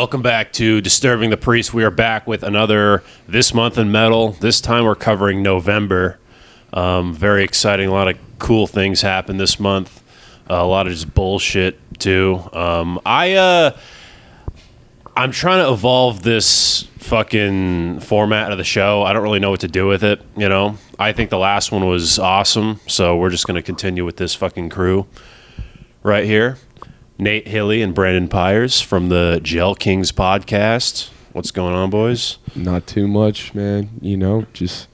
Welcome back to Disturbing the Priest. We are back with another This Month in Metal. This time we're covering November. Very exciting. A lot of cool things happened this month. A lot of just bullshit too. I'm trying to evolve this fucking format of the show. I don't really know what to do with it, you know. I think the last one was awesome, so we're just going to continue with this fucking crew right here. Nate, Hilli, and Brandon Piers from the Gel Kings podcast. What's going on, boys? Not too much, man. You know, just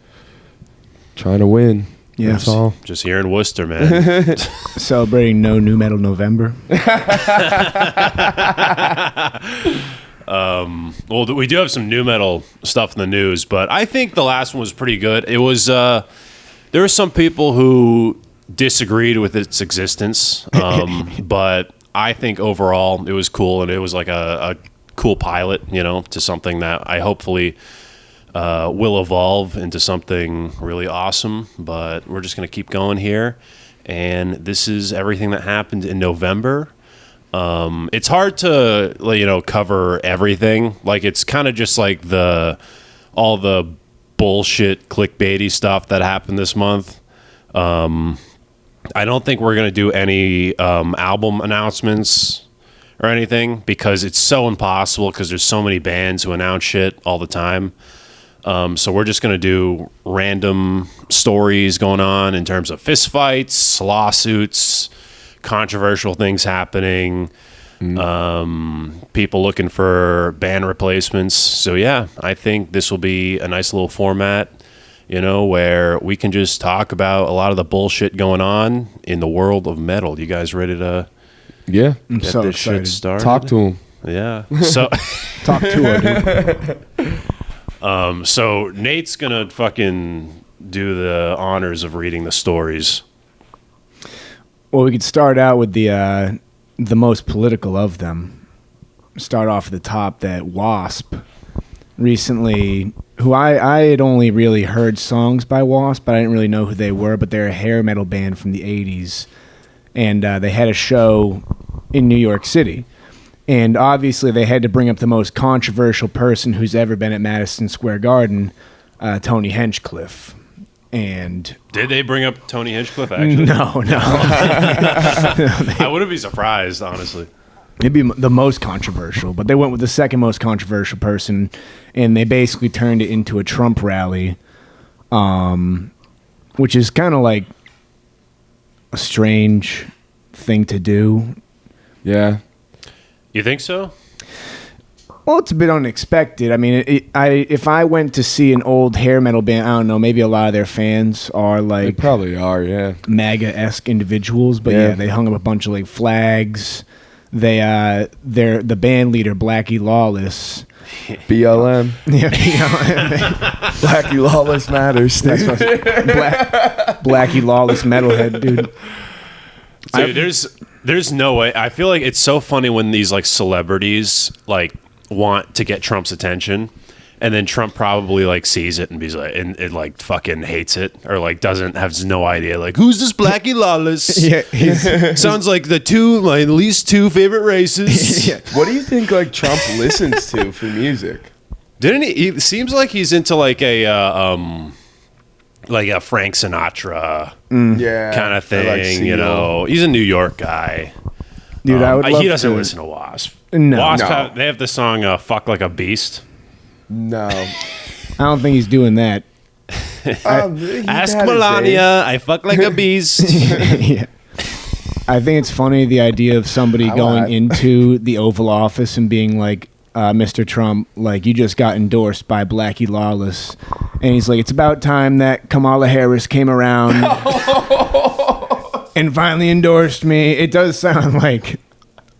trying to win. Yeah, that's all. Just here in Worcester, man. Celebrating No New Metal November. Well, we do have some new metal stuff in the news, but I think the last one was pretty good. It was there were some people who disagreed with its existence, but I think overall it was cool, and it was like a cool pilot, you know, to something that I hopefully will evolve into something really awesome. But we're just going to keep going here, and this is everything that happened in November. It's hard to, you know, cover everything. Like, it's kind of just like all the bullshit clickbaity stuff that happened this month. I don't think we're going to do any album announcements or anything because it's so impossible because there's so many bands who announce shit all the time. So we're just going to do random stories going on in terms of fistfights, lawsuits, controversial things happening, people looking for band replacements. So yeah, I think this will be a nice little format, you know, where we can just talk about a lot of the bullshit going on in the world of metal. You guys ready to get so this excited. shit started? Talk to him. Yeah. So Talk to her, dude. So Nate's gonna fucking do the honors of reading the stories. Well, we could start out with the most political of them. Start off at the top, that W.A.S.P. recently, who I had only really heard songs by W.A.S.P, but I didn't really know who they were, but they're a hair metal band from the 80s. And they had a show in New York City. And obviously they had to bring up the most controversial person who's ever been at Madison Square Garden, Tony Hinchcliffe. And did they bring up Tony Hinchcliffe, actually? No. I wouldn't be surprised, honestly. It'd be the most controversial, but they went with the second most controversial person, and they basically turned it into a Trump rally, which is kind of like a strange thing to do. Yeah. You think so? Well, it's a bit unexpected. I mean, if I went to see an old hair metal band, I don't know, maybe a lot of their fans are They like probably are, yeah. MAGA-esque individuals, but yeah, they hung up a bunch of like flags. They're the band leader, Blackie Lawless. BLM. Yeah, Blackie Lawless matters. That's what Blackie Lawless metalhead, dude. Dude, there's no way. I feel like it's so funny when these like celebrities like want to get Trump's attention, and then Trump probably like sees it and be like, and it like fucking hates it, or like has no idea, like, who's this Blackie Lawless? Yeah, sounds like my least two favorite races. Yeah. What do you think like Trump listens to for music? Didn't he? It seems like he's into like a Frank Sinatra kind of thing. Like you know, he's a New York guy. Dude, I would love he doesn't to listen to W.A.S.P. No. W.A.S.P. They have the song "Fuck Like a Beast." No. I don't think he's doing that. Ask Melania, I fuck like a beast. Yeah. I think it's funny, the idea of somebody going into the Oval Office and being like, Mr. Trump, like, you just got endorsed by Blackie Lawless. And he's like, it's about time that Kamala Harris came around and finally endorsed me. It does sound like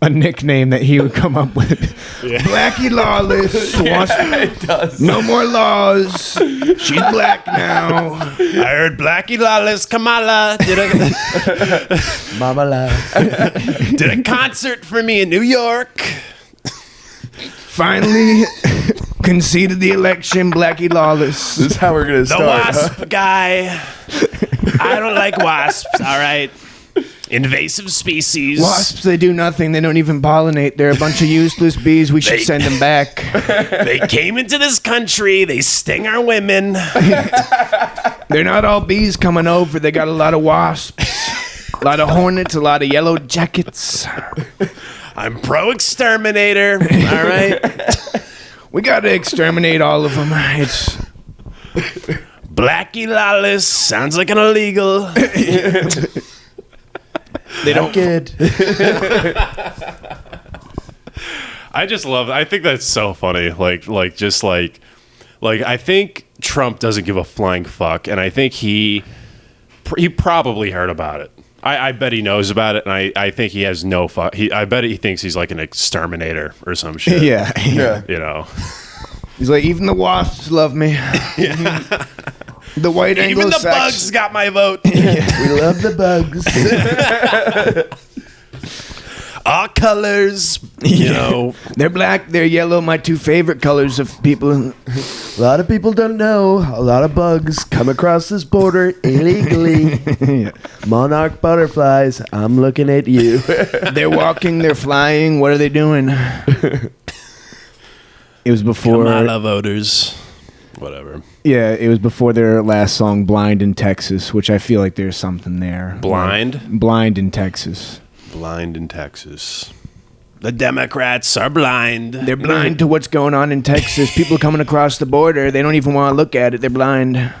a nickname that he would come up with. Yeah. Blackie Lawless. It does. No more laws. She's black now. I heard Blackie Lawless, Kamala did a concert for me in New York. Finally conceded the election, Blackie Lawless. This is how we're going to start. The W.A.S.P. guy. I don't like W.A.S.P. All right. Invasive species. Wasps, they do nothing. They don't even pollinate. They're a bunch of useless bees. We should send them back. They came into this country. They sting our women. They're not all bees coming over. They got a lot of wasps, a lot of hornets, a lot of yellow jackets. I'm pro-exterminator. All right. We got to exterminate all of them. It's Blackie Lawless sounds like an illegal. they don't Good. I just love. I think that's so funny. Like I think Trump doesn't give a flying fuck, and I think he probably heard about it. I bet he knows about it, and I think he has no fuck. I bet he thinks he's like an exterminator or some shit. Yeah. You know. He's like, even the wasps love me. The white Even the Anglo-Saxon. bugs got my vote. We love the bugs. All colors, you know. They're black, they're yellow, my two favorite colors of people. A lot of people don't know. A lot of bugs come across this border illegally. Yeah. Monarch butterflies, I'm looking at you. They're walking, they're flying. What are they doing? It was before. Kamala voters. Whatever. Yeah, it was before their last song, "Blind in Texas," which I feel like there's something there. Blind? Like, blind in Texas. Blind in Texas. The Democrats are blind. They're blind to what's going on in Texas. People coming across the border, they don't even want to look at it. They're blind.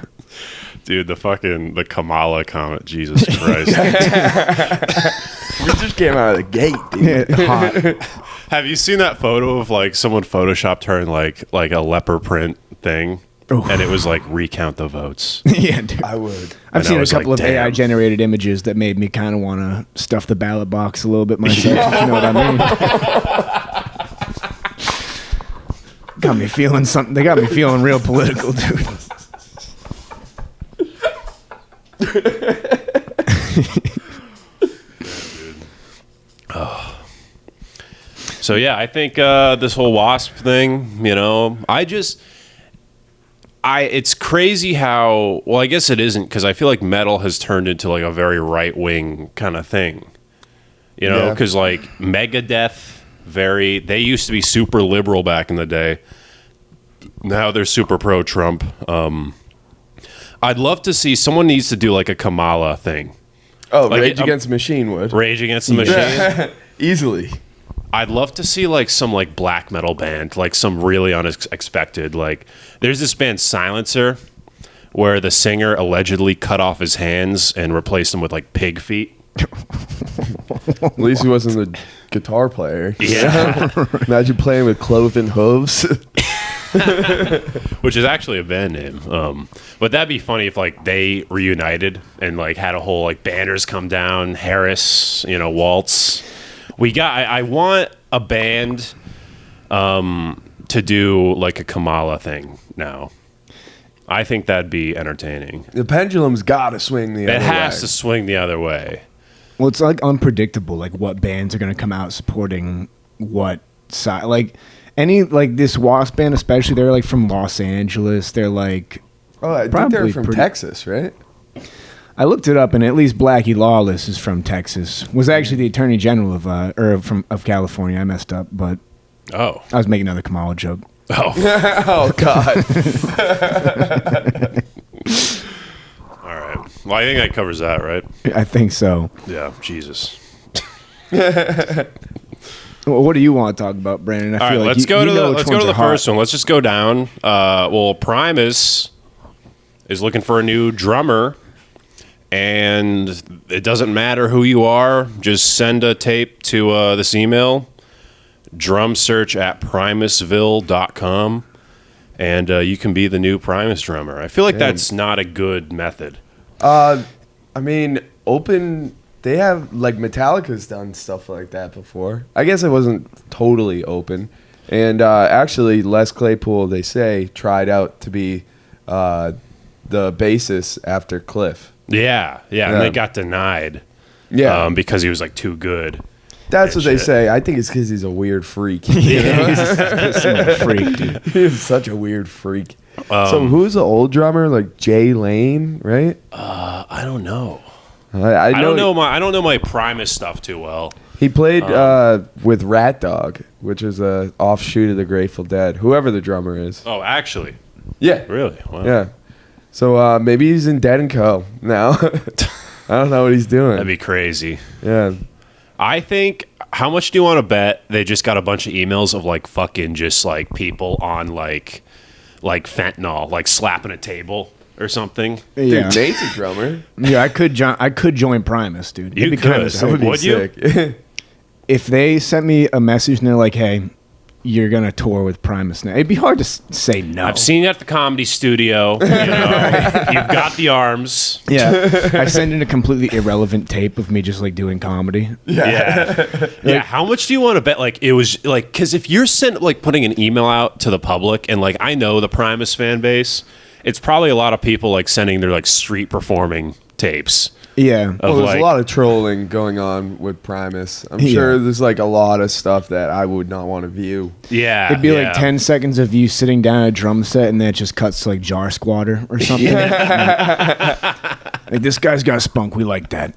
Dude, the Kamala comment. Jesus Christ. We just came out of the gate, dude. Hot. Have you seen that photo of like someone photoshopped her in like a leopard print thing? Oof. And it was like recount the votes. Yeah, dude. I would. I've And seen I a was couple like, of damn. AI generated images that made me kind of want to stuff the ballot box a little bit myself, if you know what I mean. Got me feeling something. They got me feeling real political, dude. So yeah, I think this whole WASP thing, you know, it's crazy how, well, I guess it isn't, because I feel like metal has turned into like a very right-wing kind of thing, you know, Yeah. because like Megadeth, they used to be super liberal back in the day. Now they're super pro-Trump. I'd love to see, someone needs to do like a Kamala thing. Oh, Like, Rage Against the Machine would. Rage Against the Machine. Easily. I'd love to see like some like black metal band, like some really unexpected. Like there's this band Silencer, where the singer allegedly cut off his hands and replaced them with like pig feet. At least he wasn't the guitar player. Yeah, Imagine playing with cloven hooves. which is actually a band name. But that'd be funny if like they reunited and like had a whole like banners come down, Harris, you know, Waltz. I want a band to do like a Kamala thing now. I think that'd be entertaining. The pendulum's got to swing the other way. It has to swing the other way. Well, it's like unpredictable, like what bands are going to come out supporting what side. Like any, like this WASP band, especially, they're like from Los Angeles. They're like, Oh, I think Probably they're from pretty- Texas, right? I looked it up, and at least Blackie Lawless is from Texas. Was actually the Attorney General of California. I messed up, but Oh. I was making another Kamala joke. Oh. Oh, God. All right. Well, I think that covers that, right? I think so. Yeah. Jesus. Well, what do you want to talk about, Brandon? I All right. feel like Let's go to know the which let's go ones to the are hot. first one. Let's just go down. Well, Primus is looking for a new drummer, and it doesn't matter who you are. Just send a tape to this email, drumsearch@primusville.com, and you can be the new Primus drummer. I feel like that's not a good method. I mean, open. They have, like, Metallica's done stuff like that before. I guess it wasn't totally open. And actually, Les Claypool, they say, tried out to be the bassist after Cliff. Yeah, and Yeah. they got denied. Yeah. Because he was like too good. That's what they shit. say. I think it's because he's a weird freak. Some freak, dude. He's such a weird freak. So who's the old drummer? Like Jay Lane, right? I don't know. I don't know my Primus stuff too well. He played with Rat Dog, which is a offshoot of the Grateful Dead. Whoever the drummer is. Oh, actually, Yeah. really? Wow. Yeah. So maybe he's in Dead and Co. now. I don't know what he's doing. That'd be crazy. Yeah. I think. How much do you want to bet they just got a bunch of emails of like fucking just like people on like fentanyl, like slapping a table or something? Yeah. Dude, Nate's a drummer. Yeah, I could join Primus, dude. You It'd be could. kinda sick. That would be Would you? sick. If they sent me a message and they're like, "Hey, you're gonna tour with Primus now," it'd be hard to say no. I've seen you at the Comedy Studio. You know, you've got the arms. Yeah, I send in a completely irrelevant tape of me just like doing comedy. Yeah. How much do you want to bet? Like it was like because if you're putting an email out to the public and like I know the Primus fan base, it's probably a lot of people like sending their like street performing tapes. Yeah, Well, there's like- a lot of trolling going on with Primus. I'm Yeah. sure there's like a lot of stuff that I would not want to view. Yeah, it'd be yeah. like 10 seconds of you sitting down at a drum set, and then it just cuts to like Jar Squatter or something. Like, this guy's got spunk. We like that.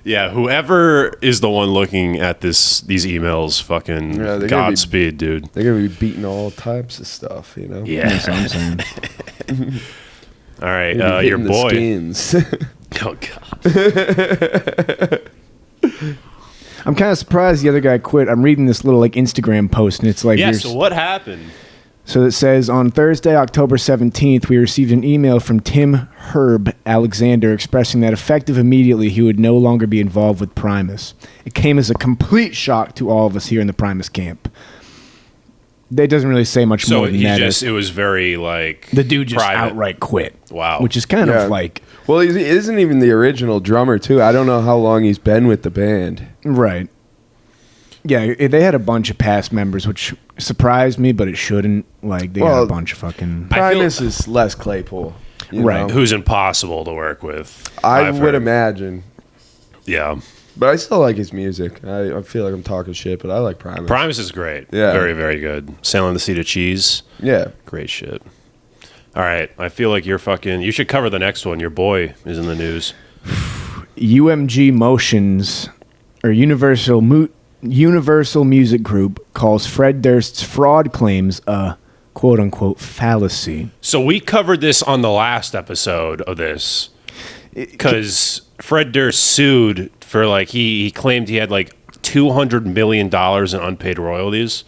Yeah, whoever is the one looking at these emails, fucking Yeah, they're gonna be- Godspeed, dude. They're gonna be beating all types of stuff, you know. Yeah. That's what I'm saying. All right, They'll be your hitting the boy. skins. Oh God. I'm kind of surprised the other guy quit. I'm reading this little like Instagram post, and it's like, Yeah. you're- So what happened? So it says, on Thursday, October 17th, we received an email from Tim Herb Alexander expressing that effective immediately he would no longer be involved with Primus. It came as a complete shock to all of us here in the Primus camp. That doesn't really say much So more than that. it was very like The dude just private. outright quit. Wow. Which is kind Yeah. of like, Well, he isn't even the original drummer, too. I don't know how long he's been with the band. right. Yeah, they had a bunch of past members, which surprised me, but it shouldn't. Like, they got Well, a bunch of fucking... I feel- Primus is Les Claypool. you Right. know? Who's impossible to work with. I I've would heard. imagine. Yeah. But I still like his music. I feel like I'm talking shit, but I like Primus. Primus is great. Yeah. Very, very good. Sailing the Sea to Cheese. Yeah. Great shit. All right. I feel like you should cover the next one. Your boy is in the news. UMG Motions, or Universal Music Group, calls Fred Durst's fraud claims a quote-unquote fallacy. So we covered this on the last episode of this because Fred Durst sued for like he claimed he had like $200 million in unpaid royalties.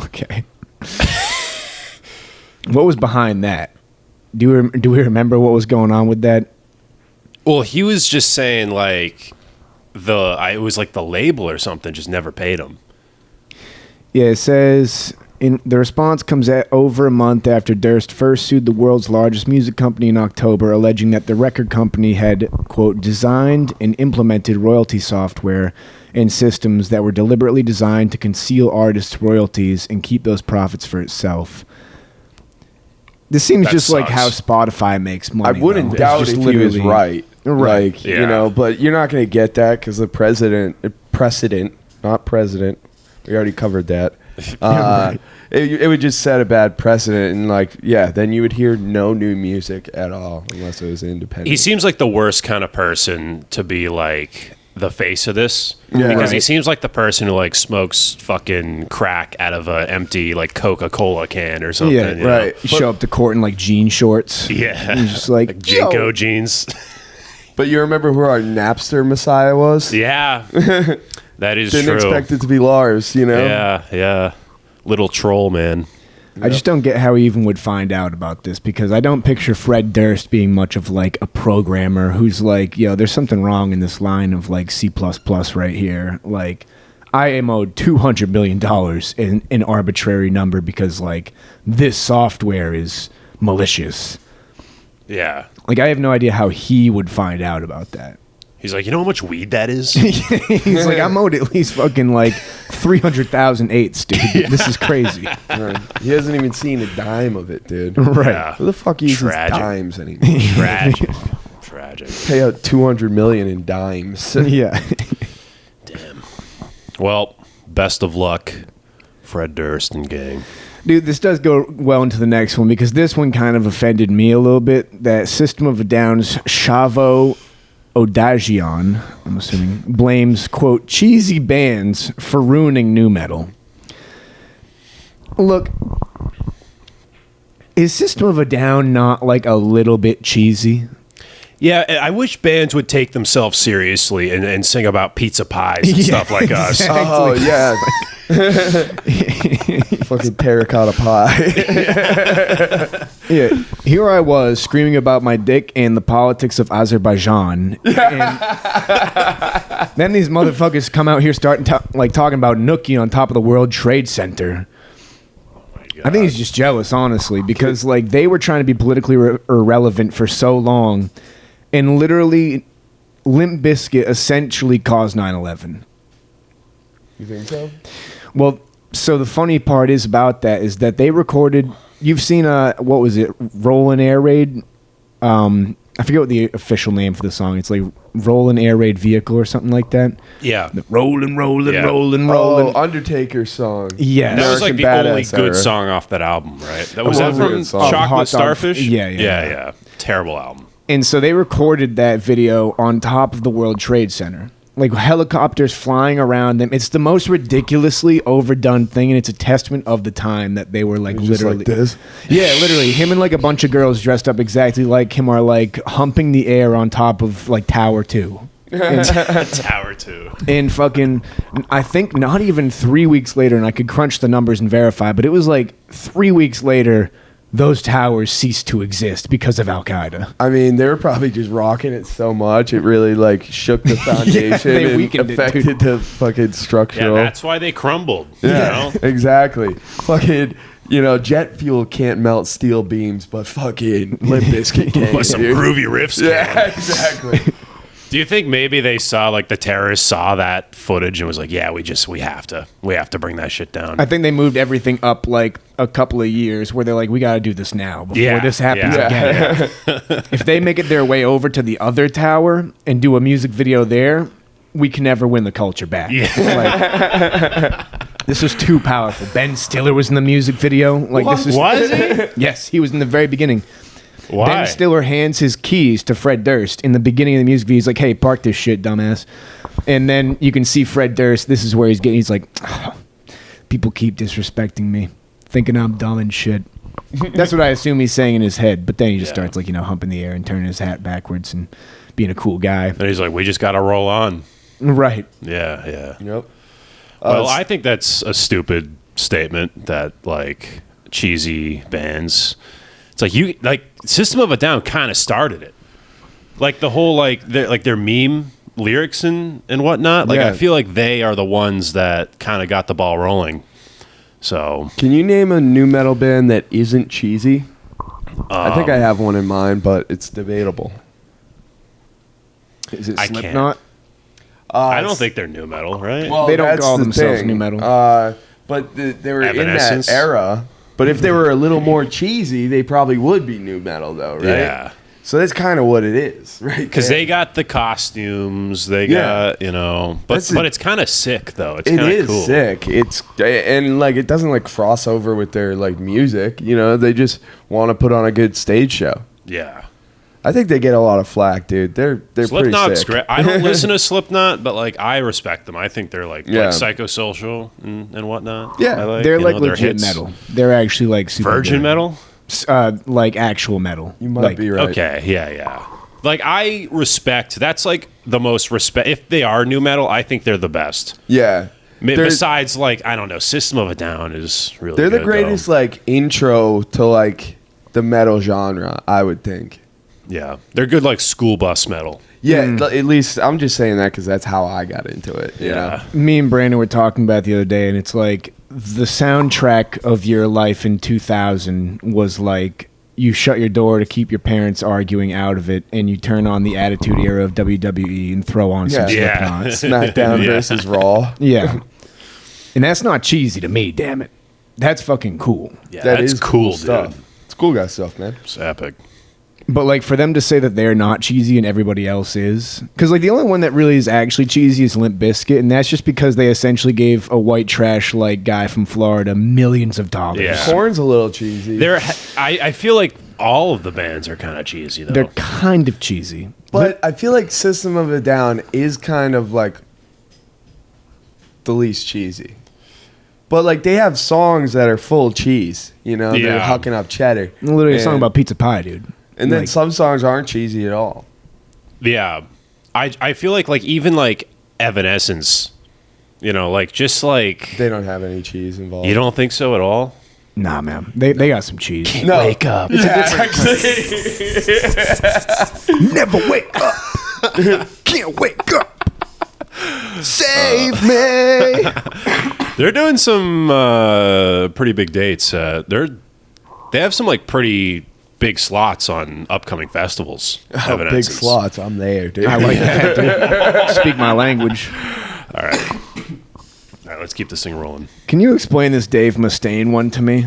Okay. What was behind that? Do we remember what was going on with that? Well, he was just saying like it was like the label or something just never paid him. Yeah, it says the response comes at over a month after Durst first sued the world's largest music company in October, alleging that the record company had, quote, designed and implemented royalty software and systems that were deliberately designed to conceal artists' royalties and keep those profits for itself. This seems That just like sucks. how Spotify makes money. I wouldn't though. It's doubt just if he was literally- right. Right. Like, Yeah. you know, but you're not going to get that because the precedent, not president. We already covered that. It would just set a bad precedent. And, like, yeah, then you would hear no new music at all unless it was independent. He seems like the worst kind of person to be like the face of this. Yeah. Because he Right. seems like the person who like smokes fucking crack out of an empty like Coca-Cola can or something. Yeah, you know? right. You show up to court in like jean shorts. Yeah. You're just like, Jinko yo. jeans. But you remember who our Napster Messiah was? Yeah. That is Didn't true. expect it to be Lars, you know? Yeah. Little troll, man. I just don't get how he even would find out about this, because I don't picture Fred Durst being much of like a programmer who's like, yo, there's something wrong in this line of like C++ right here. Like, I am owed $200 million in an arbitrary number because like this software is malicious. Yeah. Like, I have no idea how he would find out about that. He's like, you know how much weed that is? He's like, I'm owed at least fucking like 300,000 eighths, dude. This is crazy. Right. He hasn't even seen a dime of it, dude. Right. Yeah. Who the fuck uses Tragic. dimes anymore? Tragic. Tragic. Pay out $200 million in dimes. Yeah. Damn. Well, best of luck, Fred Durst and gang. Dude, this does go well into the next one, because this one kind of offended me a little bit. That System of a Down's Chavo Odagion, I'm assuming, blames, quote, cheesy bands for ruining nu metal. Look, is System of a Down not like a little bit cheesy? Yeah, I wish bands would take themselves seriously and sing about pizza pies and stuff like us. Exactly. Oh yeah. Fucking terracotta pie. Yeah, here I was screaming about my dick and the politics of Azerbaijan. And then these motherfuckers come out here starting talking about Nookie on top of the World Trade Center. I think he's just jealous, honestly, because like they were trying to be politically irrelevant for so long, and literally, Limp Bizkit essentially caused 9/11. You think so? Well, so the funny part is about that is that they recorded. You've seen what was it? Rollin' Air Raid. I forget what the official name for the song. It's like Rollin' Air Raid Vehicle or something like that. Yeah. Rolling. Oh, Undertaker's song. Yeah, That was like American the only Badass good era. song off that album, right? That was It that was a from good song. Hot Chocolate Dog- Starfish? Yeah. Yeah. Terrible album. And so they recorded that video on top of the World Trade Center. Like helicopters flying around them. It's the most ridiculously overdone thing, and it's a testament of the time that they were like Just literally. like this. Yeah, literally. Him and like a bunch of girls dressed up exactly like him are like humping the air on top of like Tower 2. Tower 2. And fucking, I think not even 3 weeks later, and I could crunch the numbers and verify, but it was like 3 weeks later, those towers ceased to exist because of Al Qaeda. I mean, they were probably just rocking it so much it really like shook the foundation they and weakened it, affected dude. the fucking Yeah, structural. that's why they crumbled. Yeah, You know? exactly. Fucking, jet fuel can't melt steel beams, but fucking Limp Bizkit can. With some dude. groovy riffs. Yeah, exactly. Do you think maybe they saw like the terrorists saw that footage and was like, yeah, we have to bring that shit down. I think they moved everything up like a couple of years where they're like, we got to do this now before Yeah, this happens yeah. again. If they make it their way over to the other tower and do a music video there, we can never win the culture back. Like, this was too powerful. Ben Stiller was in the music video. Like this is Was he? Yes, he was in the very beginning. Why? Ben Stiller hands his keys to Fred Durst in the beginning of the music video. He's like, hey, park this shit, dumbass. And then you can see Fred Durst. This is where he's like, "Oh, people keep disrespecting me, thinking I'm dumb and shit. That's what I assume he's saying in his head. But then he just starts like, humping the air and turning his hat backwards and being a cool guy. And he's like, we just got to roll on. Right. Yeah. Yep. Well, I think that's a stupid statement that like cheesy bands. It's like System of a Down kind of started it, like the whole their meme lyrics and whatnot. Like Yeah. I feel like they are the ones that kind of got the ball rolling. So Can you name a new metal band that isn't cheesy? I think I have one in mind, but it's debatable. Is it I can't. Slipknot? I don't think they're new metal, right? Well, They don't that's call the themselves thing. nu metal. But they were in that Evanescence? era. But if they were a little more cheesy, they probably would be new metal, though, right? Yeah. So that's kind of what it is, right? Because there. they got the costumes, they Yeah. got but That's it's kind of sick though. It's It kind of is cool. sick. It's and like it doesn't like cross over with their like music. They just want to put on a good stage show. Yeah. I think they get a lot of flack, dude. They're pretty Slipknot's sick. great. I don't listen to Slipknot, but like I respect them. I think they're like Yeah. psychosocial and whatnot. Yeah. I like, They're like their legit hits. metal. They're actually like super Virgin good. metal. Like actual metal. You might Like, be right. Okay, yeah. Like I respect. That's like the most respect. If they are new metal, I think they're the best. Yeah. Besides, like I don't know, System of a Down is really. They're the good, greatest though. like intro to like the metal genre, I would think. Yeah, they're good like school bus metal. Yeah, at least I'm just saying that because that's how I got into it. You know? me and Brandon were talking about it the other day, and it's like the soundtrack of your life in 2000 was like you shut your door to keep your parents arguing out of it, and you turn on the Attitude Era of WWE and throw on some Yeah. Slipknot. SmackDown Yeah. versus Raw. Yeah. And that's not cheesy to me, damn it. That's fucking cool. Yeah, That that's is cool, stuff. dude. It's cool guy stuff, man. It's epic. But like for them to say that they're not cheesy and everybody else is, because like the only one that really is actually cheesy is Limp Bizkit, and that's just because they essentially gave a white trash like guy from Florida millions of dollars. Yeah. Corn's a little cheesy. I feel like all of the bands are kind of cheesy though. They're kind of cheesy. But I feel like System of a Down is kind of like the least cheesy. But like they have songs that are full cheese, you know, they're hucking up cheddar. Literally a song about pizza pie, dude. And then some songs aren't cheesy at all. Yeah. I feel like even like Evanescence, you know, like just like They don't have any cheese involved. you don't think so at all? Nah, man. They got some cheese. No. Wake up. Never wake up. Can't wake up. Save me. They're doing some pretty big dates. They have some like pretty big slots on upcoming festivals. Oh, big slots. I'm there, dude. I like that, dude. Speak my language. All right, let's keep this thing rolling. Can you explain this Dave Mustaine one to me?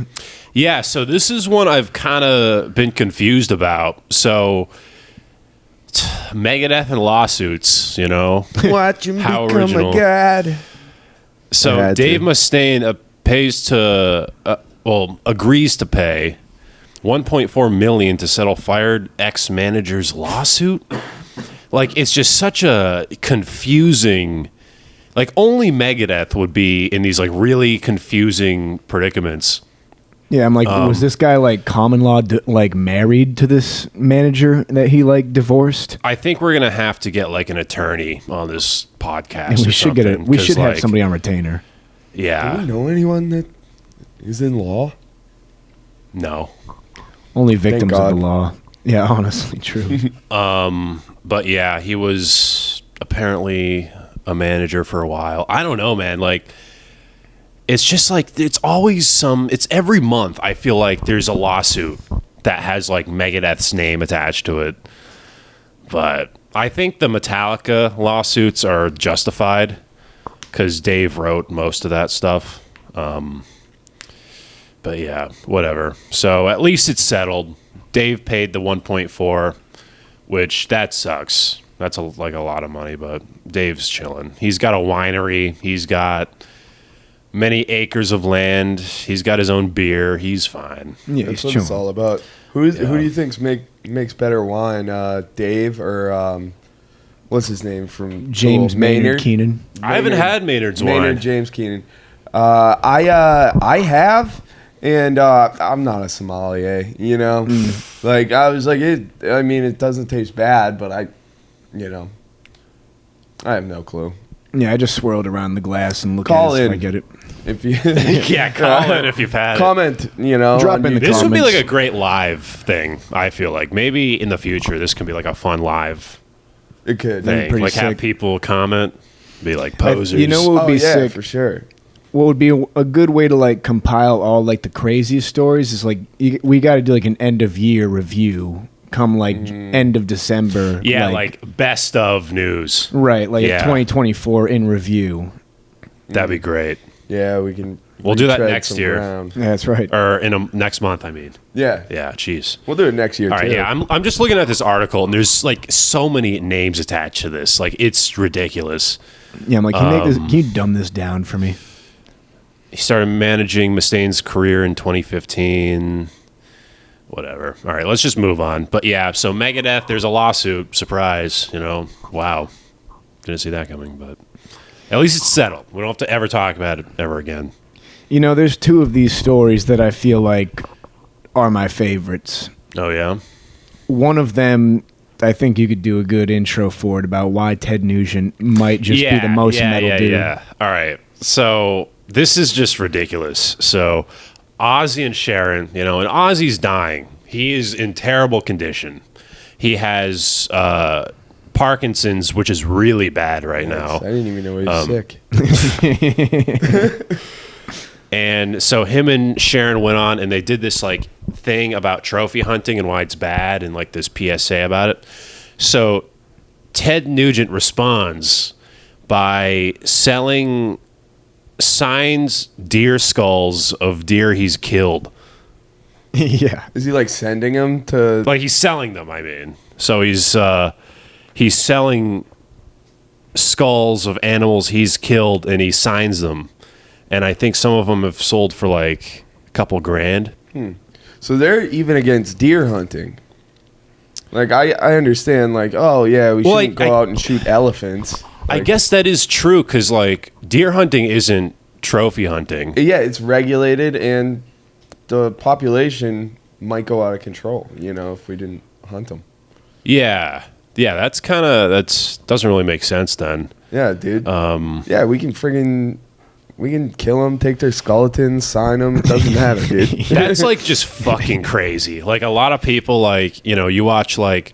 Yeah, so this is one I've kind of been confused about. So, Megadeth and lawsuits, you know. Watch him How become original. a god. So Dave Mustaine agrees to pay $1.4 million to settle fired ex-manager's lawsuit. Like, it's just such a confusing. Like, only Megadeth would be in these like really confusing predicaments. Yeah, I'm like, was this guy like common law like married to this manager that he like divorced? I think we're gonna have to get like an attorney on this podcast. And we or should get something, We should 'cause, have like, somebody on retainer. Do Yeah, you know anyone that is in law? no, Only victims of God. the law. Yeah, honestly, true. but yeah, he was apparently a manager for a while. I don't know, man. Like, it's just like it's every month. I feel like there's a lawsuit that has like Megadeth's name attached to it. But I think the Metallica lawsuits are justified because Dave wrote most of that stuff. But yeah, whatever. So at least it's settled. Dave paid the 1.4, which that sucks. That's like a lot of money, but Dave's chilling. He's got a winery. He's got many acres of land. He's got his own beer. He's fine. Yeah, That's he's what chilling. it's all about. Who do you think makes better wine? Dave or what's his name from James Tool? Maynard Keenan. I haven't had Maynard's wine. Maynard James Keenan. I have, and I'm not a sommelier. You know, like I was like I mean, it doesn't taste bad, but I have no clue. Yeah, I just swirled around the glass and look Call at it if in. I get it. If you Yeah, comment if you've had it. comment, you know, Drop on in the YouTube. This would be comments. like a great live thing, I feel like. Maybe in the future, this can be like a fun live It could. thing. pretty Like have sick. people comment, be like posers. You know what would Oh be yeah, sick? for sure. What would be a good way to like compile all like the craziest stories is like we got to do like an end of year review come like end of December. Yeah, like best of news. right, like Yeah. 2024 in review. That'd be great. Yeah, we can. We'll do that retread next some year. ground. Yeah, that's right. Or next month, I mean. Yeah, Yeah, jeez. we'll do it next year All right, too. yeah, I'm just looking at this article, and there's like so many names attached to this. Like, it's ridiculous. Yeah, I'm like, can you dumb this down for me? He started managing Mustaine's career in 2015. Whatever. All right, let's just move on. But yeah, so Megadeth, there's a lawsuit. Surprise, you know. Wow. Didn't see that coming, but at least it's settled. We don't have to ever talk about it ever again. You know, there's two of these stories that I feel like are my favorites. Oh, yeah? One of them, I think you could do a good intro for it about why Ted Nugent might just be the most metal dude. Yeah. All right. So this is just ridiculous. So Ozzy and Sharon, you know, and Ozzy's dying. He is in terrible condition. He has Parkinson's, which is really bad right now. I didn't even know he was sick. And so him and Sharon went on and they did this like thing about trophy hunting and why it's bad and like this PSA about it. So Ted Nugent responds by selling signs deer skulls of deer he's killed. Yeah. Is he like sending him to? Like he's selling them, I mean. So he's selling skulls of animals he's killed and he signs them. And I think some of them have sold for like a couple grand. So they're even against deer hunting. Like, I understand, like, oh, yeah, we shouldn't go out and shoot elephants. I guess that is true, because, like, deer hunting isn't trophy hunting. Yeah, it's regulated, and the population might go out of control, if we didn't hunt them. Yeah. Yeah, that's doesn't really make sense then. Yeah, dude. Yeah, we can kill them, take their skeletons, sign them. It doesn't matter, dude. That's like just fucking crazy. Like, a lot of people, like, you watch like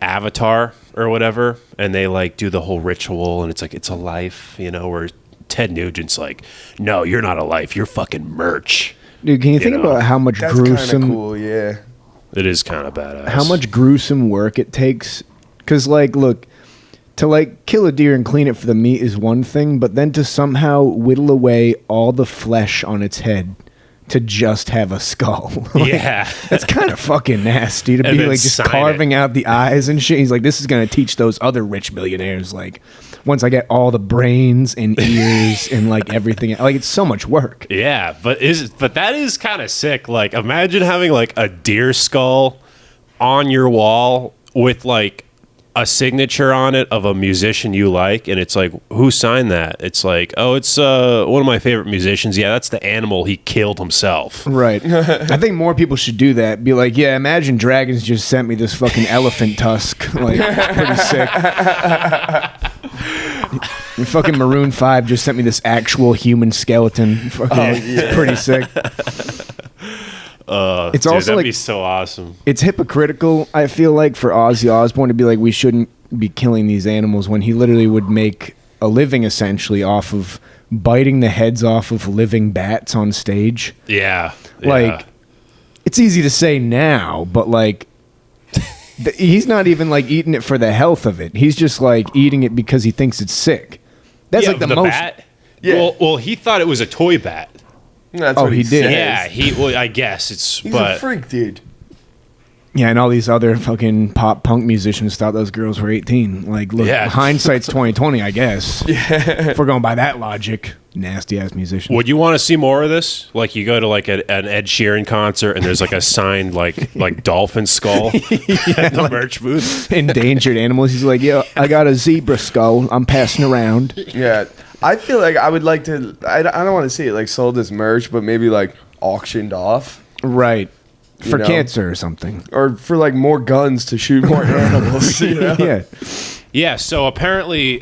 Avatar or whatever, and they like do the whole ritual, and it's like it's a life, where Ted Nugent's like, no, you're not a life, you're fucking merch. Dude, can you think about how much That's gruesome? Kind of cool, yeah. It is kind of badass. How much gruesome work it takes? Because, like, look, to like kill a deer and clean it for the meat is one thing, but then to somehow whittle away all the flesh on its head to just have a skull. Like, yeah, that's kind of fucking nasty to And be then like just sign carving out the eyes and shit. He's like, this is gonna teach those other rich millionaires, like, once I get all the brains and ears and like everything, like, it's so much work. Yeah, but that is kind of sick. Like, imagine having like a deer skull on your wall with like a signature on it of a musician you like, and it's like, who signed that? It's like, oh, it's one of my favorite musicians. Yeah, that's the animal he killed himself. Right. I think more people should do that. Be like, yeah, Imagine Dragons just sent me this fucking elephant tusk. Like, it's pretty sick. And fucking Maroon 5 just sent me this actual human skeleton. Fucking, pretty sick. It's Dude, also that'd like, be so awesome. it's hypocritical, I feel like, for Ozzy Osbourne to be like, we shouldn't be killing these animals, when he literally would make a living essentially off of biting the heads off of living bats on stage. Yeah, Like, it's easy to say now, but like, he's not even like eating it for the health of it. He's just like eating it because he thinks it's sick. That's yeah, like the most. bat. Yeah. Well, he thought it was a toy bat. That's Oh, what he did. says. Yeah, Well, I guess it's. He's but a freak, dude. Yeah, and all these other fucking pop punk musicians thought those girls were 18. Like, look, Yeah. hindsight's 2020, I guess. Yeah. If we're going by that logic, nasty ass musicians. would you want to see more of this? Like, you go to like an Ed Sheeran concert, and there's like a signed like dolphin skull at the merch booth. Endangered animals. He's like, yo, I got a zebra skull. I'm passing around. Yeah, I feel like I would like to. I don't want to see it like sold as merch, but maybe like auctioned off, Right. For know? cancer or something. or for like more guns to shoot more animals. Yeah. Yeah. So apparently,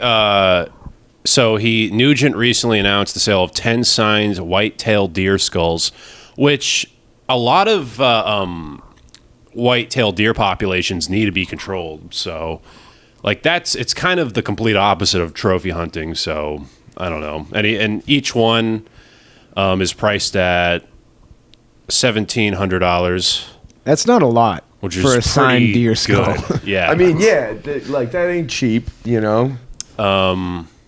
Nugent recently announced the sale of 10 signed white-tailed deer skulls, which a lot of white-tailed deer populations need to be controlled. So, like, it's kind of the complete opposite of trophy hunting. So I don't know. And each one is priced at $1,700, That's not a lot which is for a signed pretty deer skull. good. Yeah. I mean, yeah, like that ain't cheap, But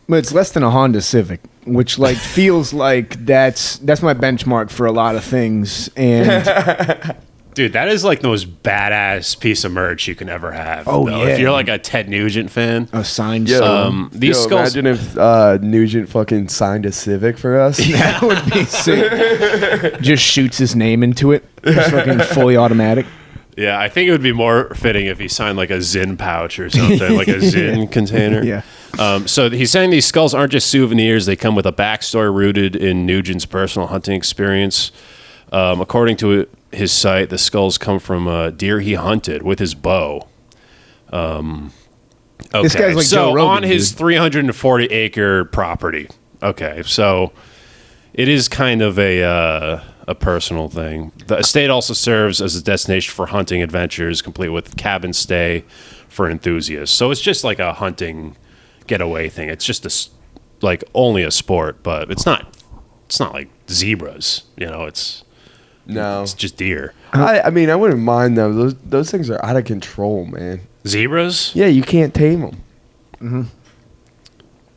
it's less than a Honda Civic, which like feels like that's my benchmark for a lot of things. And dude, that is like the most badass piece of merch you can ever have. Oh, though. yeah. If you're like a Ted Nugent fan, a signed Yo, skull. these skulls. Imagine if Nugent fucking signed a Civic for us. That would be sick. Just shoots his name into it. Just fucking fully automatic. Yeah, I think it would be more fitting if he signed like a Zinn pouch or something, like a Zinn container. Yeah. So he's saying these skulls aren't just souvenirs; they come with a backstory rooted in Nugent's personal hunting experience. According to his site, the skulls come from a deer he hunted with his bow. Okay. This guy's like so Joe Rogan, on his dude. 340-acre property. Okay, so it is kind of a personal thing. The estate also serves as a destination for hunting adventures, complete with cabin stay for enthusiasts. So it's just like a hunting getaway thing. It's just like only a sport, but it's not like zebras. It's No, just deer. I mean, I wouldn't mind though. Those things are out of control, man. Zebras? Yeah, you can't tame them.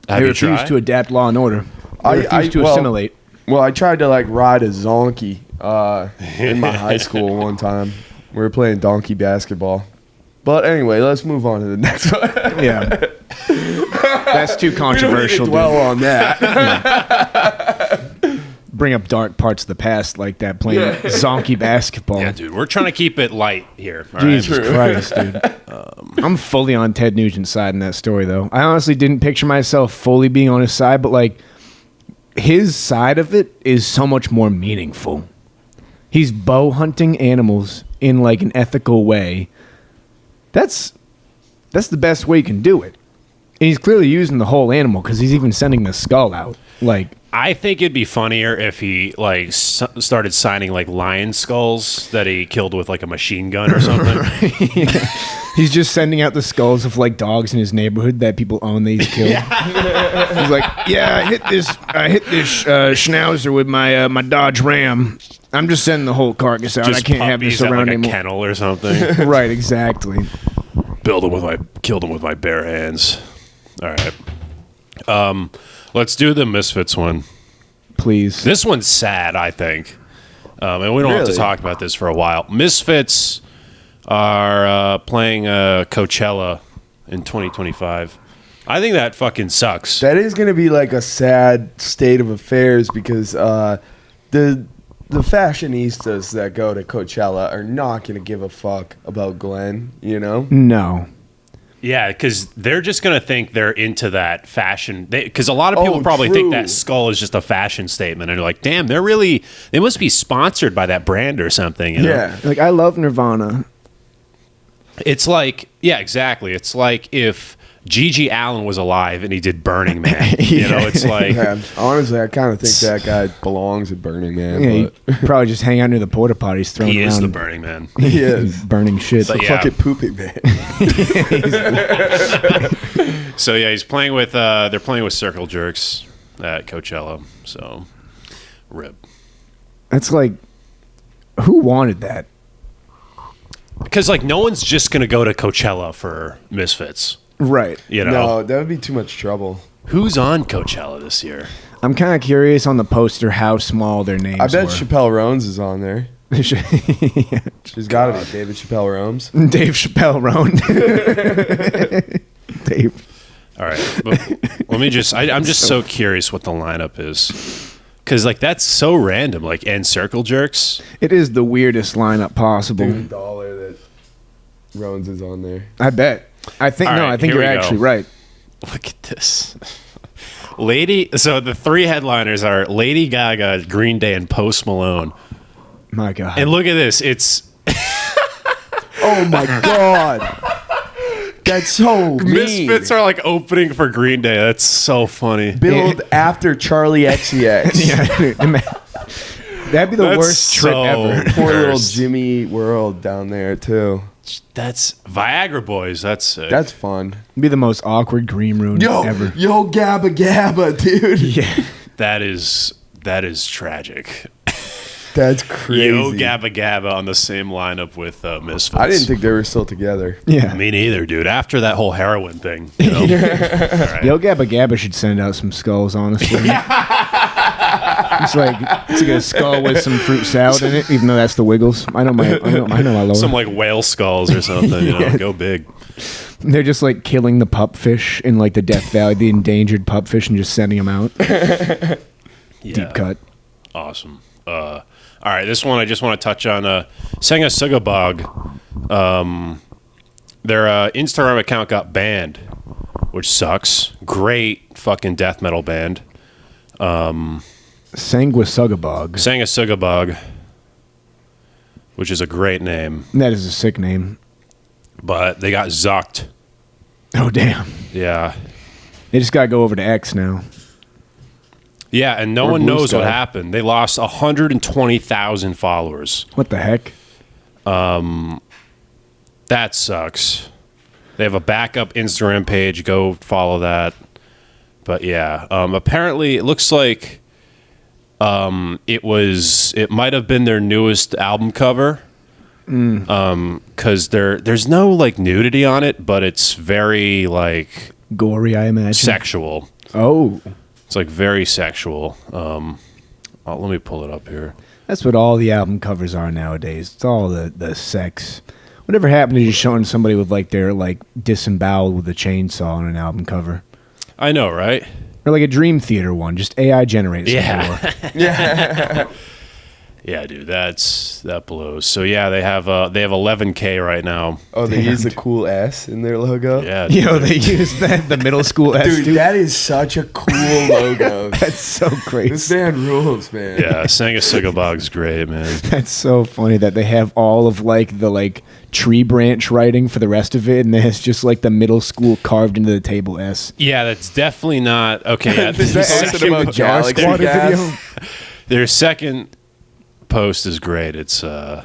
They Have you refuse tried? to adapt law and order. They refuse to well, assimilate. Well, I tried to like ride a zonkey in my high school one time. We were playing donkey basketball. But anyway, let's move on to the next one. Yeah. That's too controversial. We don't need to dwell dude. on that. bring up dark parts of the past like that, playing zonky basketball. Yeah, dude, we're trying to keep it light here. All right? Jesus Christ, dude. I'm fully on Ted Nugent's side in that story, though. I honestly didn't picture myself fully being on his side, but like his side of it is so much more meaningful. He's bow hunting animals in like an ethical way. That's the best way you can do it. And he's clearly using the whole animal because he's even sending the skull out. Like, I think it'd be funnier if he like started signing like lion skulls that he killed with like a machine gun or something. he's just sending out the skulls of like dogs in his neighborhood that people own that he's killed. He's like, yeah, I hit this schnauzer with my my Dodge Ram. I'm just sending the whole carcass out. Just I can't have this around like anymore. a kennel or something. Right, exactly. Killed him with my bare hands. All right. Let's do the Misfits one. Please. This one's sad, I think. And we don't have to Really? talk about this for a while. Misfits are playing Coachella in 2025. I think that fucking sucks. That is going to be like a sad state of affairs because the fashionistas that go to Coachella are not going to give a fuck about Glenn, you know? No. Yeah, because they're just going to think they're into that fashion. Because a lot of people Oh, probably true. think that skull is just a fashion statement. And they're like, damn, they must be sponsored by that brand or something. You know? Yeah. Like, I love Nirvana. It's like, yeah, exactly. It's like if Gigi Allen was alive and he did Burning Man. You know, it's like... Yeah, honestly, I kind of think that guy belongs at Burning Man. Yeah, But he probably just hang out near the porta potties throwing He around. is the Burning Man. he is. burning shit. But The yeah. fucking pooping man. So yeah, he's playing with they're playing with Circle Jerks at Coachella. So rip. That's like, who wanted that? Because like no one's just gonna go to Coachella for Misfits. Right. You know, No, that would be too much trouble. who's on Coachella this year? I'm kind of curious on the poster how small their names I bet were. Chappelle Roans is on there. Yeah. There's got to be David Chappelle Roans. Dave Chappelle Roan. Dave. All right, but let me just. I'm just so curious what the lineup is, because like that's so random. Like and Circle Jerks. It is the weirdest lineup possible. $1 that Roans is on there. I bet. I think All no. right, I think here you're we go. actually right. Look at this. So the three headliners are Lady Gaga, Green Day, and Post Malone. My God. And look at this. It's Oh my god. That's so mean. Misfits are like opening for Green Day. That's so funny. Billed after Charlie XCX. yeah, dude, that'd be the That's worst trip so- ever. Poor little Durst. Jimmy World down there too. That's Viagra Boys. That's sick. That's fun. Be the most awkward green room ever. Yo, Gabba Gabba, dude. Yeah. that is tragic. That's crazy. Yo Gabba Gabba on the same lineup with Misfits. I didn't think they were still together. Yeah. Me neither, dude. After that whole heroin thing, you know? All right. Yo Gabba Gabba should send out some skulls, honestly. It's like a skull with some fruit salad in it, even though that's the Wiggles. I know my lower. Some like whale skulls or something. You know, Yeah. go big. They're just like killing the pupfish in like the Death Valley, the endangered pupfish, and just sending them out. Yeah. Deep cut. Awesome. All right, this one I just want to touch on. Sangasugabogg. Their Instagram account got banned, which sucks. Great fucking death metal band. Sangasugabogg. Sangasugabogg, which is a great name, That is a sick name. but they got zucked. Oh damn! Yeah. They just gotta go over to X now. Yeah, and no Or one Blue knows what Sky. happened. They lost 120,000 followers. What the heck? That sucks. They have a backup Instagram page. Go follow that. But yeah, apparently it looks like it might have been their newest album cover. Because there's no like nudity on it, but it's very like Gory, I imagine. sexual. Oh, It's like very sexual. Let me pull it up here. that's what all the album covers are nowadays. It's all the sex. Whatever happened to just showing somebody with like their like disemboweled with a chainsaw on an album cover? I know, right? Or or like a Dream Theater one, just AI generated. Yeah. Yeah. Yeah, dude, that blows. So yeah, they have 11K right now. Oh, they use the cool S in their logo. Yeah, dude, Yo, they use the middle school S. Dude, that is such a cool logo. That's so great. This band rules, man. yeah, Sangasugabog's great, man. That's so funny that they have all of like the like tree branch writing for the rest of it, and then it's just like the middle school carved into the table S. Yeah, that's definitely not okay. Yeah, This is Second posted about Galaxy Squad Gas. video. their second post is great. It's Okay,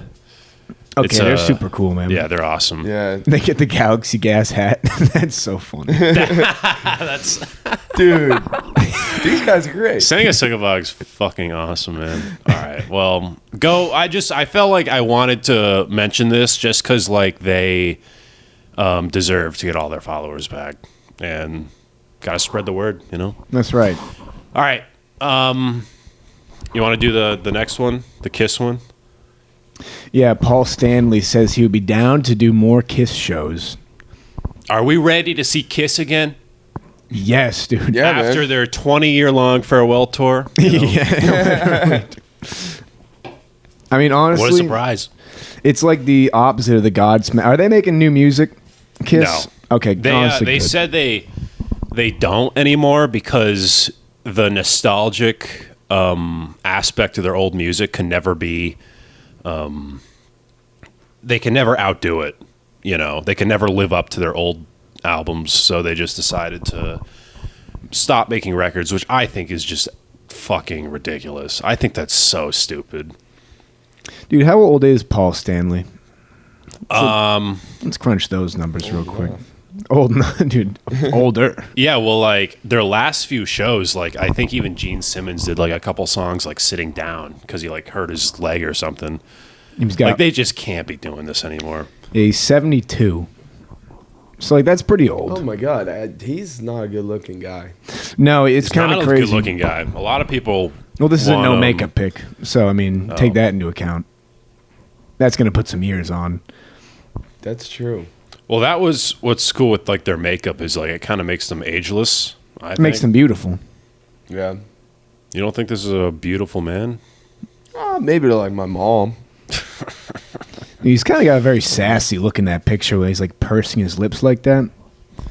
It's, they're super cool, man. yeah, they're awesome. Yeah, They get the Galaxy Gas hat. That's so funny. That's dude, these guys are great. Sangasugabog's fucking awesome, man. All right, well, go. I felt like I wanted to mention this just because like they deserve to get all their followers back, and gotta spread the word, you know. That's right. All right, you want to do the next one, the Kiss one? Yeah, Paul Stanley says he would be down to do more Kiss shows. Are we ready to see Kiss again Yes, dude. Yeah, after man. their 20-year-long farewell tour? You know? Yeah. I mean, honestly, What a surprise! it's like the opposite of the Godsmack. Are they making new music, Kiss? No. Okay, They honestly, they good. said they don't anymore because the nostalgic aspect of their old music can never be. They can never outdo it. You know, they can never live up to their old albums. So they just decided to stop making records, which I think is just fucking ridiculous. I think that's so stupid. Dude, how old is Paul Stanley? Let's crunch those numbers real quick. Old, dude, older. Yeah, well, like their last few shows, like I think even Gene Simmons did like a couple songs like sitting down because he like hurt his leg or something. He's got Like they just can't be doing this anymore. he's 72. So like that's pretty old. Oh my god, he's not a good-looking guy. No, it's He's kind not of a crazy. good-looking guy. A lot of people. Well, this is a want no him- makeup pick, so I mean, take Oh. that into account. That's gonna put some years on. That's true. Well, that was what's cool with like their makeup is like it kind of makes them ageless. It makes them beautiful. Yeah. You don't think this is a beautiful man? Maybe to like my mom. He's kind of got a very sassy look in that picture where he's like pursing his lips like that.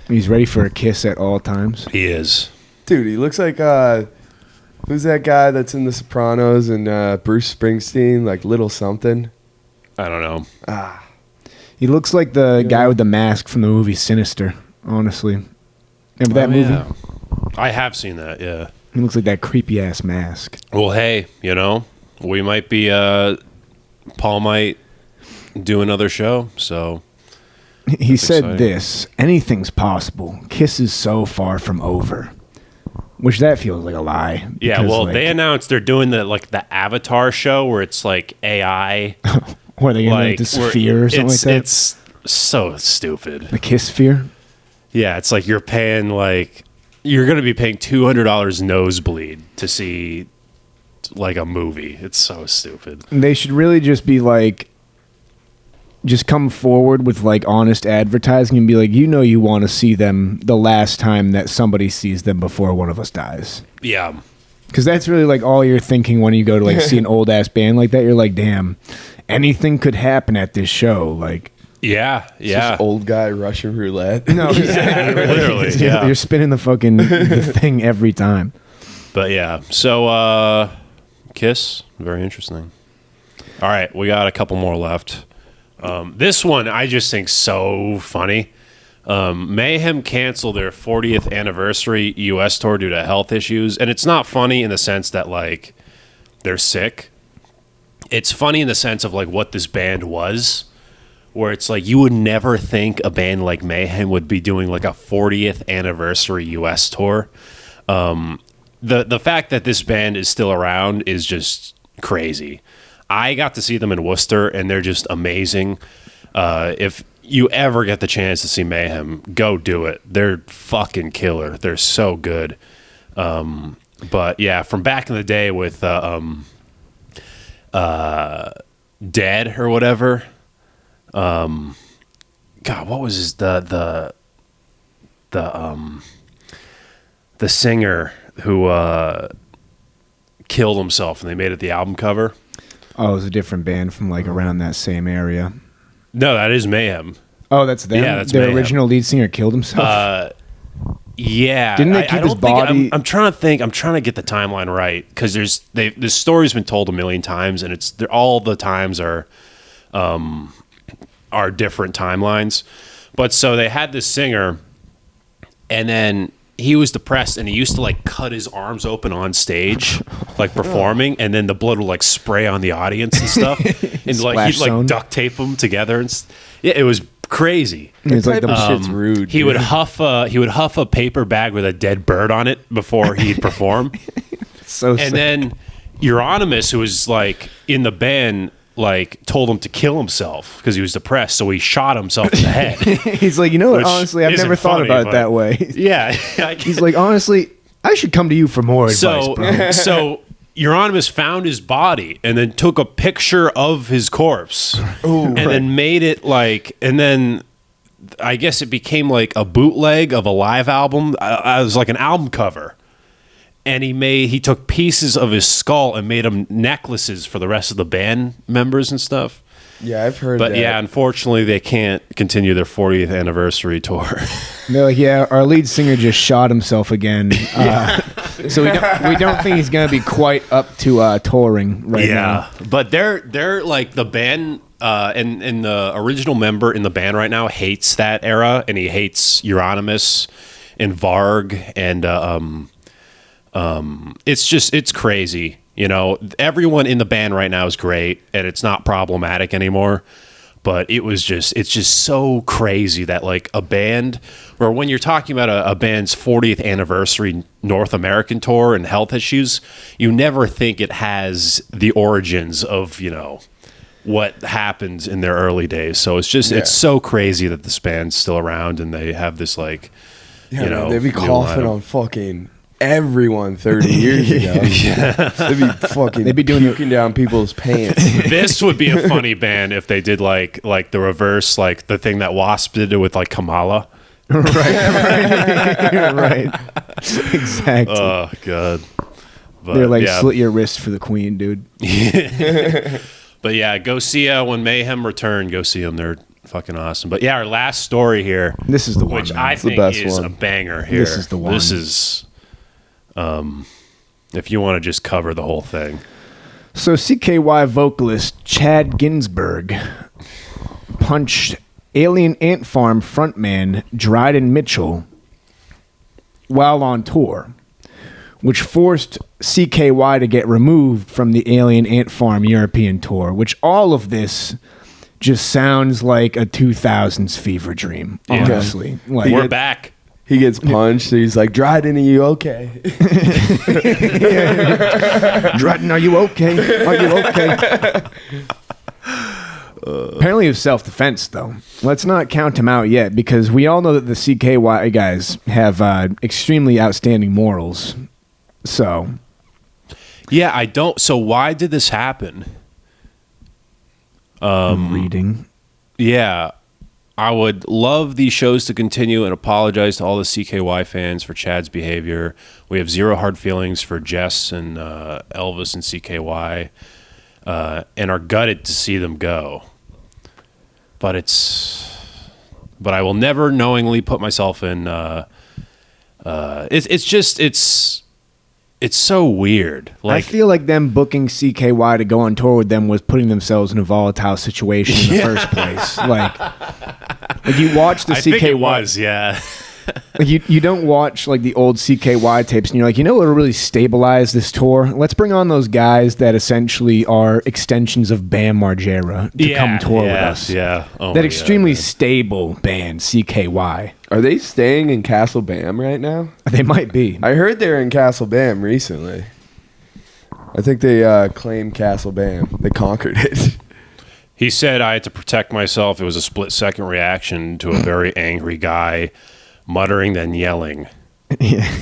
He's ready for a kiss at all times. He is. Dude, he looks like who's that guy that's in The Sopranos and Bruce Springsteen, like Little Something? I don't know. He looks like the guy with the mask from the movie Sinister, honestly. Remember that Oh, movie? yeah. I have seen that. Yeah. He looks like that creepy ass mask. Well, hey, you know, we might be. Paul might do another show. So He said exciting. this, anything's possible. Kiss is so far from over. Which that feels like a lie. yeah. because, Well, like, they announced they're doing the Avatar show where it's like AI. or they gonna make like the where sphere or something like that. It's so stupid. The Kiss sphere? Yeah, it's like you're paying you're going to be paying $200 nosebleed to see like a movie. It's so stupid. They should really just be like, just come forward with like honest advertising and be like, you know, you want to see them the last time that somebody sees them before one of us dies. Yeah. Because that's really like all you're thinking when you go to like see an old ass band like that. You're like, damn, anything could happen at this show. Like, Yeah. Yeah. Just old guy Russian roulette. no, Literally. you're, Yeah. you're spinning the fucking the thing every time. But yeah. So Kiss, very interesting. All right, we got a couple more left. This one I just think so funny. Mayhem canceled their 40th anniversary U.S. tour due to health issues, and it's not funny in the sense that like they're sick. It's funny in the sense of like what this band was, where it's like you would never think a band like Mayhem would be doing like a 40th anniversary U.S. tour. The fact that this band is still around is just crazy. I got to see them in Worcester, and they're just amazing. If you ever get the chance to see Mayhem, go do it. They're fucking killer. They're so good. But yeah, from back in the day with Dead or whatever. God, what was his the singer? who killed himself, and they made it the album cover. Oh, it was a different band from like around that same area. No, that is Mayhem. Oh, that's them? Yeah, that's Their Mayhem. original lead singer killed himself? Yeah. Didn't they keep I don't his think- body- I'm trying to think. I'm trying to get the timeline right, because this story's been told a million times, and all the times are different timelines. But so they had this singer, and then he was depressed, and he used to like cut his arms open on stage, like performing, and then the blood would like spray on the audience and stuff, and like he'd Splash like zone. duct tape them together, and yeah, it was crazy. It's like That the type of shit's rude. He would dude. huff a paper bag with a dead bird on it before he'd perform, so and then Euronymous, who was like in the band, like told him to kill himself because he was depressed, so he shot himself in the head. he's like, you know what? Which Honestly, I've isn't never thought funny, about it but- that way. Yeah, He's like, honestly, I should come to you for more advice, bro. so Euronymous found his body and then took a picture of his corpse, and then made it like, and then I guess it became like a bootleg of a live album. It was like an album cover. And he took pieces of his skull and made them necklaces for the rest of the band members and stuff. Yeah, I've heard But that. yeah, unfortunately, they can't continue their 40th anniversary tour. They're like, yeah, our lead singer just shot himself again. So we don't think he's going to be quite up to touring right now. But they're like the band, and the original member in the band right now hates that era, and he hates Euronymous and Varg, and it's crazy. You know, everyone in the band right now is great, and it's not problematic anymore. But it's just so crazy that like a band, or when you're talking about a band's 40th anniversary North American tour and health issues, you never think it has the origins of, you know, what happened in their early days. So it's so crazy that this band's still around, and they have this like, Yeah, you know, man, they'd be new coughing lineup. on fucking everyone 30 years ago. They'd be fucking puking down people's pants. This would be a funny band if they did like the reverse, like the thing that W.A.S.P did with like Kamala. Right. Exactly. Oh god. But, They're like, yeah. slit your wrist for the queen, dude. But yeah, go see when Mayhem return. Go see them; they're fucking awesome. But yeah, our last story here, This is the one, which man. I It's the think best is one. a banger here. This is the one. This is, if you want to just cover the whole thing. So CKY vocalist Chad Ginsburg punched Alien Ant Farm frontman Dryden Mitchell while on tour, which forced CKY to get removed from the Alien Ant Farm European tour, which all of this just sounds like a 2000s fever dream, honestly. Like, We're back. He gets punched. So he's like, Dryden, are you okay? Dryden, are you okay? Are you okay? Apparently it was self-defense, though. Let's not count him out yet, because we all know that the CKY guys have extremely outstanding morals. So, Yeah, I don't. So why did this happen? reading. Yeah, I would love these shows to continue and apologize to all the CKY fans for Chad's behavior. We have zero hard feelings for Jess and Elvis and CKY, and are gutted to see them go. But I will never knowingly put myself in. It's so weird. I feel like them booking CKY to go on tour with them was putting themselves in a volatile situation in the first place. Like you watch the I CKY. think it was, yeah. Like you don't watch like the old CKY tapes and you're like, you know what will really stabilize this tour? Let's bring on those guys that essentially are extensions of Bam Margera to come tour with us. Yeah. Oh That my extremely God, man. stable band, CKY. Are they staying in Castle Bam right now? They might be. I heard they're in Castle Bam recently. I think they claimed Castle Bam. They conquered it. He said I had to protect myself. It was a split-second reaction to a very angry guy muttering, then yelling,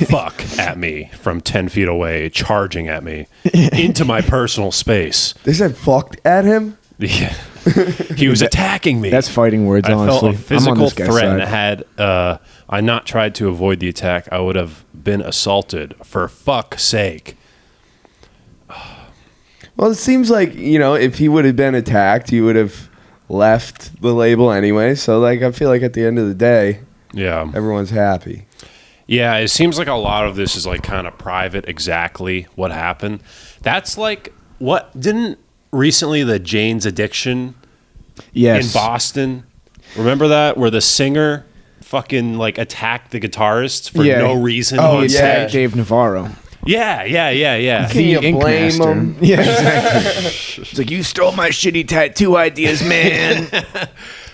fuck at me from 10 feet away, charging at me into my personal space. They said fucked at him? Yeah. He was attacking me. That's fighting words, I honestly. felt a physical I'm on this guy's threat, side. and had I not tried to avoid the attack, I would have been assaulted. For fuck's sake. Well, it seems like, if he would have been attacked, he would have left the label anyway. So, like, I feel like at the end of the day, Yeah. everyone's happy. Yeah, it seems like a lot of this is like kind of private, exactly what happened. That's like, what, didn't recently the Jane's Addiction Yes. in Boston, remember that? Where the singer fucking like attacked the guitarist for Yeah. no reason Oh, on He yeah. attacked stage? Dave Navarro. Yeah. Can you Ink blame Master. him? Yeah, exactly. It's like, you stole my shitty tattoo ideas, man.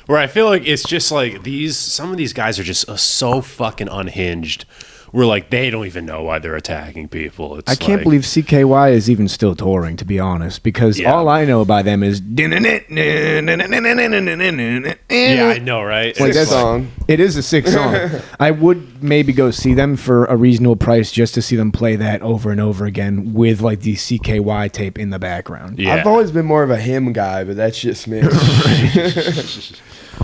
Where I feel like it's just like some of these guys are just so fucking unhinged. We're like, they don't even know why they're attacking people. It's I can't like- believe CKY is even still touring, to be honest, because Yeah. all I know about them is Yeah, I know, right? Like, It's that's song. It is a sick song. I would maybe go see them for a reasonable price just to see them play that over and over again with like the CKY tape in the background. Yeah. I've always been more of a him guy, but that's just me.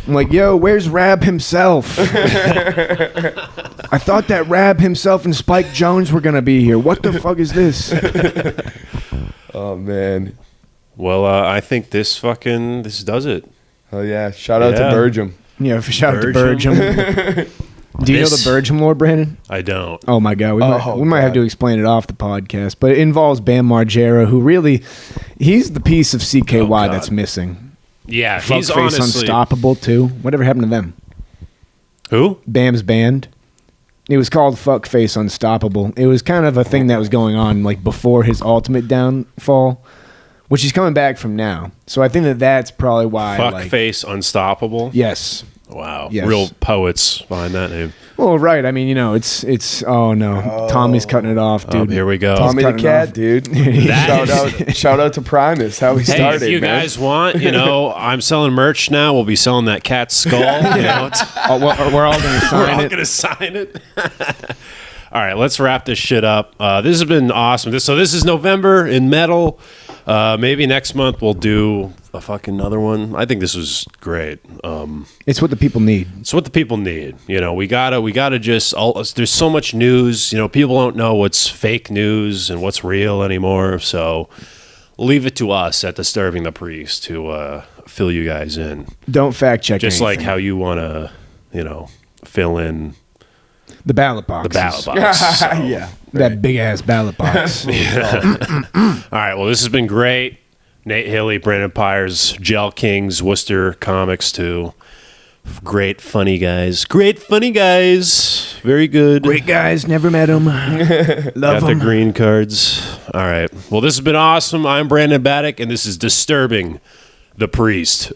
I'm like, yo, where's Rab himself? I thought that Rab himself and Spike Jones were gonna be here. What the fuck is this? Oh, man. Well, I think this does it. Oh, yeah. Shout out Yeah. to Bergam. Yeah, shout out to Bergam. Bergam. Do you know This- the Bergam lore, Brandon? I don't. Oh my God, we might have God. to explain it off the podcast, but it involves Bam Margera, who really, he's the piece of CKY Oh, God. that's missing. Yeah, he's Fuckface honestly Unstoppable too. Whatever happened to them? who? Bam's band. It was called Fuckface Unstoppable. It was kind of a thing that was going on like before his ultimate downfall, which he's coming back from now. So I think that's probably why. Fuckface Unstoppable. Yes. Wow. Yes. Real poets behind that name. Well, right. I mean, it's. Oh no, Tommy's cutting it off, dude. Here we go. Tommy the cutting Cat, off. dude. That shout out to Primus. How we Hey, started, if you man. guys want, I'm selling merch now. We'll be selling that cat skull. Oh, we're all going to We're sign all it. going to sign it. All right, let's wrap this shit up. This has been awesome. This is November in metal. Maybe next month we'll do a fucking another one. I think this was great. It's what the people need. It's what the people need. We gotta just. There's so much news. People don't know what's fake news and what's real anymore. So leave it to us at Disturbing the Priest to fill you guys in. Don't fact check. Just anything. like how you want to, fill in the ballot box. the ballot box. So. Yeah. That big ass ballot box. All right. Well, this has been great. Nate Hilli, Brandon Piers, Gel Kings, Worcester Comics too. Great funny guys. Very good. Great guys. Never met him. Got Love the them. green cards. All right. Well, this has been awesome. I'm Brandon Baddock, and this is Disturbing the Priest.